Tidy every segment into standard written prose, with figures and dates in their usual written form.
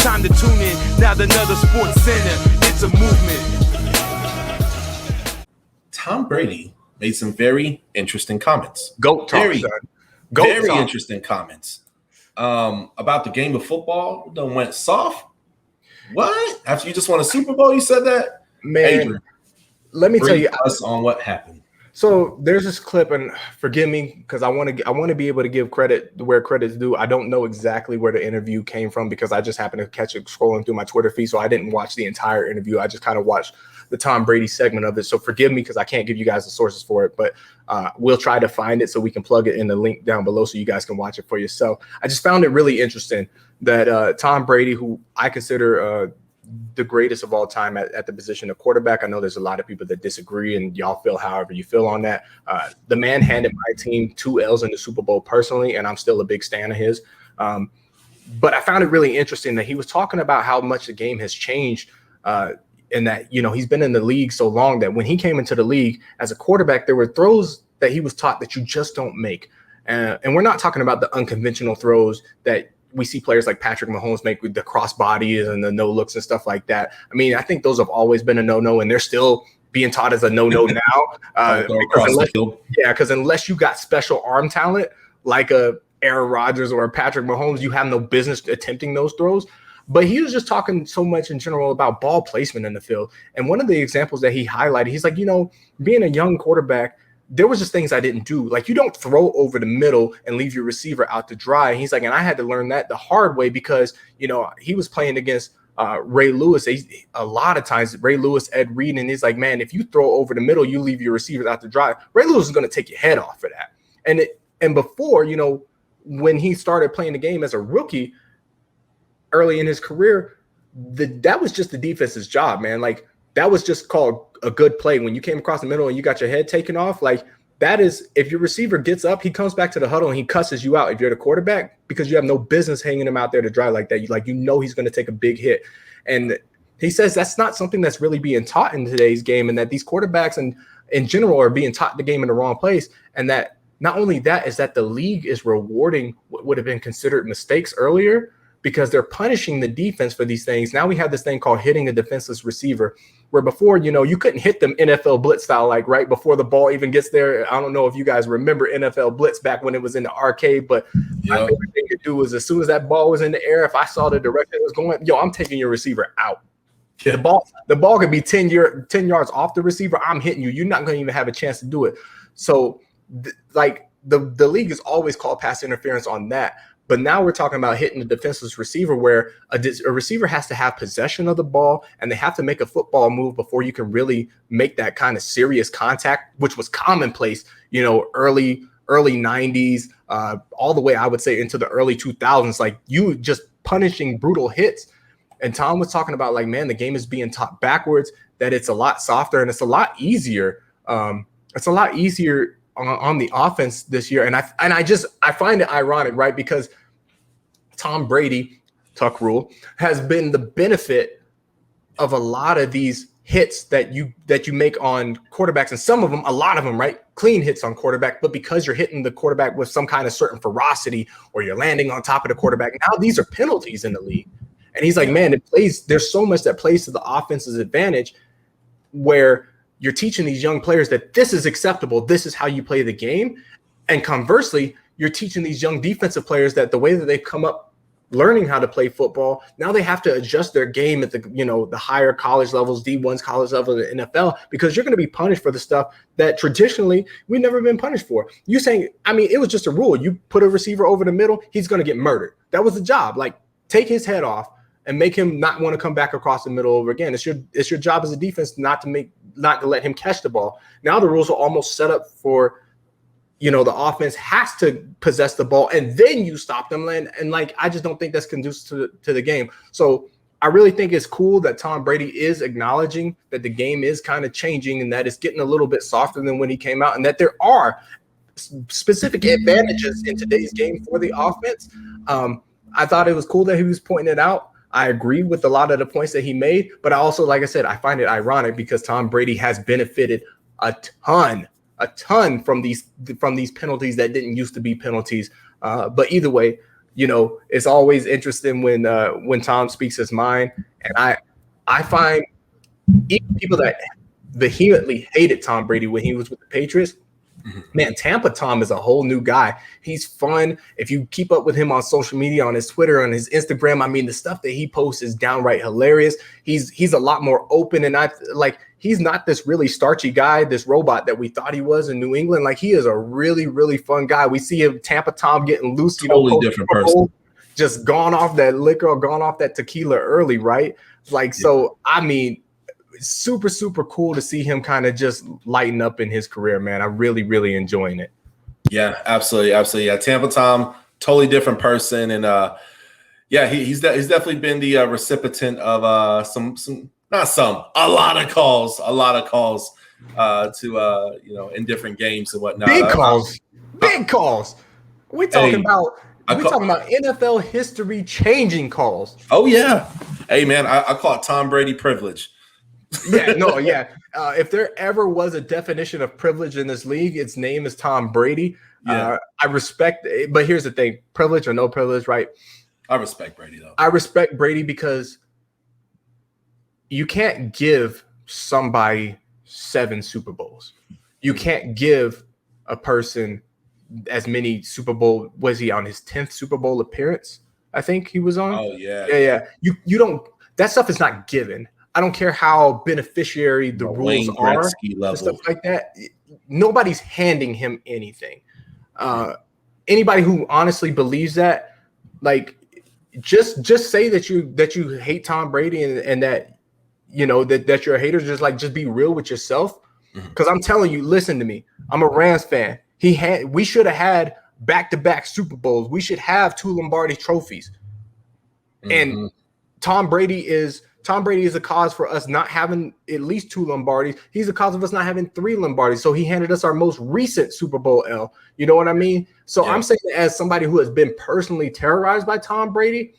time to tune in. Now another Sports Center, it's a movement. Tom Brady made some very interesting comments. Goat talk, son. Very interesting comments about the game of football. Done went soft. What? After you just won a Super Bowl, you said that? Man, Adrian, let me tell you us on what happened. So there's this clip, and forgive me because I want to be able to give credit where credit's due. I don't know exactly where the interview came from because I just happened to catch it scrolling through my Twitter feed, so I didn't watch the entire interview. I just kind of watched the Tom Brady segment of it. So forgive me because I can't give you guys the sources for it, but we'll try to find it so we can plug it in the link down below so you guys can watch it for yourself. I just found it really interesting that Tom Brady, who I consider the greatest of all time at the position of quarterback. I know there's a lot of people that disagree, and y'all feel however you feel on that. The man handed my team 2 L's in the Super Bowl personally, and I'm still a big stan of his. But I found it really interesting that he was talking about how much the game has changed, and that, you know, he's been in the league so long that when he came into the league as a quarterback, there were throws that he was taught that you just don't make. And we're not talking about the unconventional throws that we see players like Patrick Mahomes make with the cross bodies and the no looks and stuff like that. I mean, I think those have always been a no-no, and they're still being taught as a no-no now. Because unless you got special arm talent like a Aaron Rodgers or a Patrick Mahomes, you have no business attempting those throws. But he was just talking so much in general about ball placement in the field. And one of the examples that he highlighted, he's like, you know, being a young quarterback, there was just things I didn't do. Like, you don't throw over the middle and leave your receiver out to dry. And he's like, and I had to learn that the hard way because, you know, he was playing against Ray Lewis. A lot of times, Ray Lewis, Ed Reed, and he's like, man, if you throw over the middle, you leave your receivers out to dry. Ray Lewis is going to take your head off for that. And before, you know, when he started playing the game as a rookie early in his career, that was just the defense's job, man. Like, that was just called a good play. When you came across the middle and you got your head taken off, like, that is, if your receiver gets up, he comes back to the huddle and he cusses you out if you're the quarterback, because you have no business hanging him out there to dry like that. You know he's going to take a big hit. And he says that's not something that's really being taught in today's game, and that these quarterbacks and in general are being taught the game in the wrong place. And that not only that is that the league is rewarding what would have been considered mistakes earlier, because they're punishing the defense for these things. Now we have this thing called hitting a defenseless receiver, where before, you know, you couldn't hit them NFL blitz style, like right before the ball even gets there. I don't know if you guys remember NFL blitz back when it was in the arcade, but my favorite thing to do was as soon as that ball was in the air, if I saw the direction it was going, I'm taking your receiver out. Yeah. The ball could be 10 yards off the receiver. I'm hitting you. You're not going to even have a chance to do it. So the league is always called pass interference on that. But now we're talking about hitting the defenseless receiver, where a receiver has to have possession of the ball and they have to make a football move before you can really make that kind of serious contact, which was commonplace, you know, early 90s, all the way, I would say, into the early 2000s, like you just punishing brutal hits. And Tom was talking about, like, man, the game is being taught backwards, that it's a lot softer and it's a lot easier. It's a lot easier on the offense this year. And I find it ironic, right? Because Tom Brady, Tuck rule, has been the benefit of a lot of these hits that you make on quarterbacks, and some of them, a lot of them, right? Clean hits on quarterback, but because you're hitting the quarterback with some kind of certain ferocity, or you're landing on top of the quarterback, now these are penalties in the league. And he's like, man, there's so much that plays to the offense's advantage, where you're teaching these young players that this is acceptable. This is how you play the game. And conversely, you're teaching these young defensive players that the way that they've come up learning how to play football, now they have to adjust their game at the higher college levels, D1's college level, the NFL, because you're going to be punished for the stuff that traditionally we've never been punished for. You saying, I mean, it was just a rule. You put a receiver over the middle, he's going to get murdered. That was the job. Like, take his head off and make him not want to come back across the middle over again. It's your job as a defense not to let him catch the ball. Now the rules are almost set up for, the offense has to possess the ball and then you stop them. And I just don't think that's conducive to the game. So I really think it's cool that Tom Brady is acknowledging that the game is kind of changing and that it's getting a little bit softer than when he came out, and that there are specific advantages in today's game for the offense. I thought it was cool that he was pointing it out. I agree with a lot of the points that he made, but I also, like I said, I find it ironic because Tom Brady has benefited a ton from these penalties that didn't used to be penalties. But either way, it's always interesting when Tom speaks his mind. And I find even people that vehemently hated Tom Brady when he was with the Patriots, man, Tampa Tom is a whole new guy. He's fun. If you keep up with him on social media, on his Twitter, on his Instagram, I mean, the stuff that he posts is downright hilarious. He's a lot more open, and he's not this really starchy guy, this robot that we thought he was in New England. Like, he is a really, really fun guy. We see him, Tampa Tom, getting loose, totally different person. Just gone off that liquor or gone off that tequila early, right? Like, so, I mean, super, super cool to see him kind of just lighten up in his career, man. I'm really, really enjoying it. Yeah, absolutely. Yeah, Tampa Tom, totally different person. And he's definitely been the recipient of a lot of calls to in different games and whatnot. Big calls. We're talking about NFL history changing calls. Oh yeah. Hey man, I call it Tom Brady privilege. If there ever was a definition of privilege in this league, its name is Tom Brady. I respect it, but here's the thing: privilege or no privilege, right? I respect Brady though. I respect Brady because you can't give somebody 7 Super Bowls. You can't give a person as many Super Bowl. Was he on his 10th Super Bowl appearance? I think he was on. Oh yeah. Yeah. You don't. That stuff is not given. I don't care how beneficiary the rules are, stuff like that. Nobody's handing him anything. Anybody who honestly believes that, like, just say that you hate Tom Brady and that that you're a hater. Just be real with yourself. Because I'm telling you, listen to me. I'm a Rams fan. We should have had back-to-back Super Bowls. We should have 2 Lombardi trophies. And Tom Brady is a cause for us not having at least 2 Lombardis. He's a cause of us not having 3 Lombardis. So he handed us our most recent Super Bowl L. You know what I mean? So I'm saying, as somebody who has been personally terrorized by Tom Brady,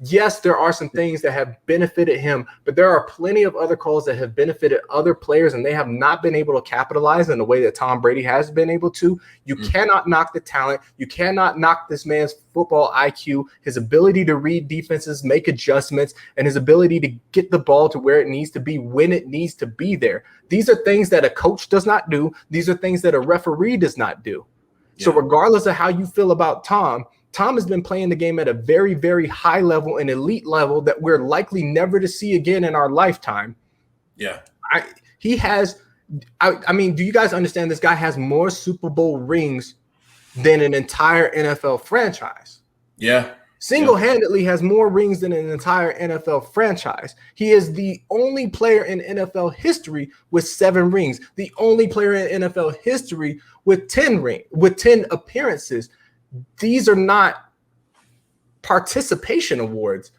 yes, there are some things that have benefited him, but there are plenty of other calls that have benefited other players, and they have not been able to capitalize in the way that Tom Brady has been able to. You cannot knock the talent. You cannot knock this man's football IQ, his ability to read defenses, make adjustments, and his ability to get the ball to where it needs to be when it needs to be there. These are things that a coach does not do. These are things that a referee does not do. Yeah. So regardless of how you feel about Tom has been playing the game at a very, very high level, an elite level that we're likely never to see again in our lifetime. Yeah. I mean, do you guys understand this guy has more Super Bowl rings than an entire NFL franchise? Yeah. Single-handedly has more rings than an entire NFL franchise. He is the only player in NFL history with 7 rings, the only player in NFL history with 10 appearances. These are not participation awards.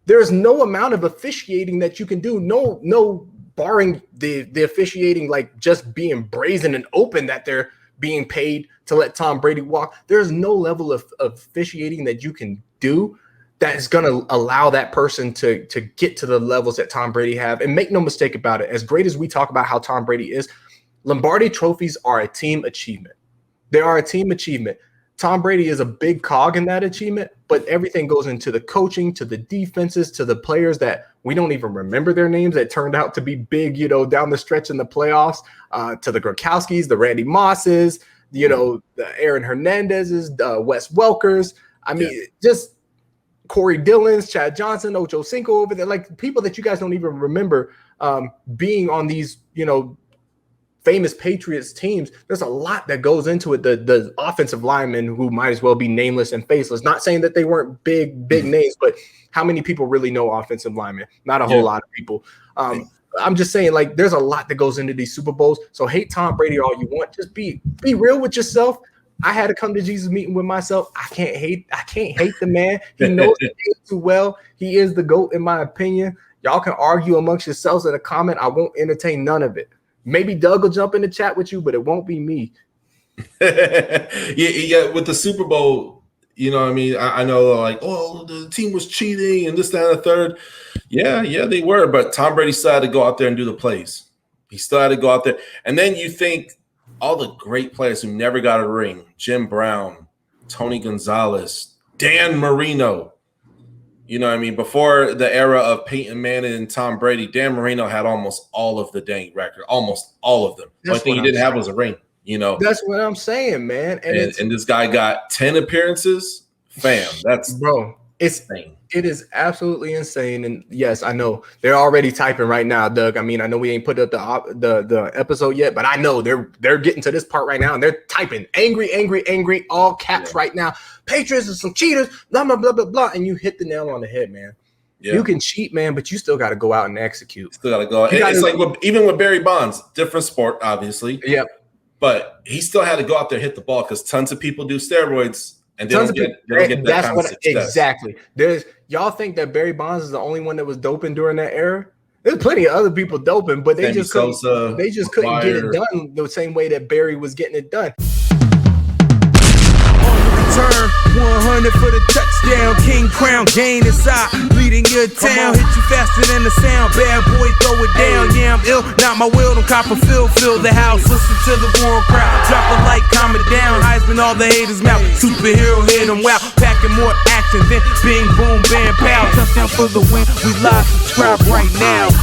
There's no amount of officiating that you can do. No, barring the officiating, like just being brazen and open that they're being paid to let Tom Brady walk. There's no level of officiating that you can do that is going to allow that person to get to the levels that Tom Brady have. And make no mistake about it, as great as we talk about how Tom Brady is, Lombardi trophies are a team achievement. They are a team achievement. Tom Brady is a big cog in that achievement, but everything goes into the coaching, to the defenses, to the players that we don't even remember their names that turned out to be big, down the stretch in the playoffs, to the Gronkowskis, the Randy Mosses, the Aaron Hernandez's, Wes Welkers. I mean, just Corey Dillon's, Chad Johnson, Ocho Cinco over there, like people that you guys don't even remember being on these, famous Patriots teams. There's a lot that goes into it. The offensive linemen who might as well be nameless and faceless. Not saying that they weren't big names, but how many people really know offensive linemen? Not a whole lot of people. I'm just saying, like, there's a lot that goes into these Super Bowls. So hate Tom Brady all you want. Just be real with yourself. I had to come to Jesus meeting with myself. I can't hate the man. He knows the game too well. He is the GOAT in my opinion. Y'all can argue amongst yourselves in a comment. I won't entertain none of it. Maybe Doug will jump in the chat with you, but it won't be me. yeah, with the Super Bowl, what I mean? I know, like, the team was cheating and this, that, and the third. Yeah, they were. But Tom Brady still had to go out there and do the plays. He still had to go out there. And then you think all the great players who never got a ring, Jim Brown, Tony Gonzalez, Dan Marino. You know what I mean? Before the era of Peyton Manning and Tom Brady, Dan Marino had almost all of the dang record, almost all of them. The only thing he didn't have was a ring, you know? That's what I'm saying, man. And this guy got 10 appearances. Fam, that's insane. It is absolutely insane. And yes, I know they're already typing right now, Doug. I mean, I know we ain't put up the episode yet, but I know they're getting to this part right now and they're typing angry, all caps right now. Patriots are some cheaters, blah, blah, blah, blah, blah. And you hit the nail on the head, man. Yeah. You can cheat, man, but you still got to go out and execute. Still got to go. It's like even with Barry Bonds, different sport, obviously. Yep. But he still had to go out there and hit the ball because tons of people do steroids. And they don't get that kind of success. Exactly. Y'all think that Barry Bonds is the only one that was doping during that era? There's plenty of other people doping, but they just couldn't get it done the same way that Barry was getting it done. Turn 100 for the touchdown, king crown, gain inside, leading your town, hit you faster than the sound, bad boy, throw it down, yeah, I'm ill, not my will, don't cop a fill the house, listen to the roaring crowd, drop a light, calm it down, Heisman, all the haters mouth, superhero hit them wow, packing more action than bing, boom, bam, pow, touchdown for the win, we live, subscribe right now.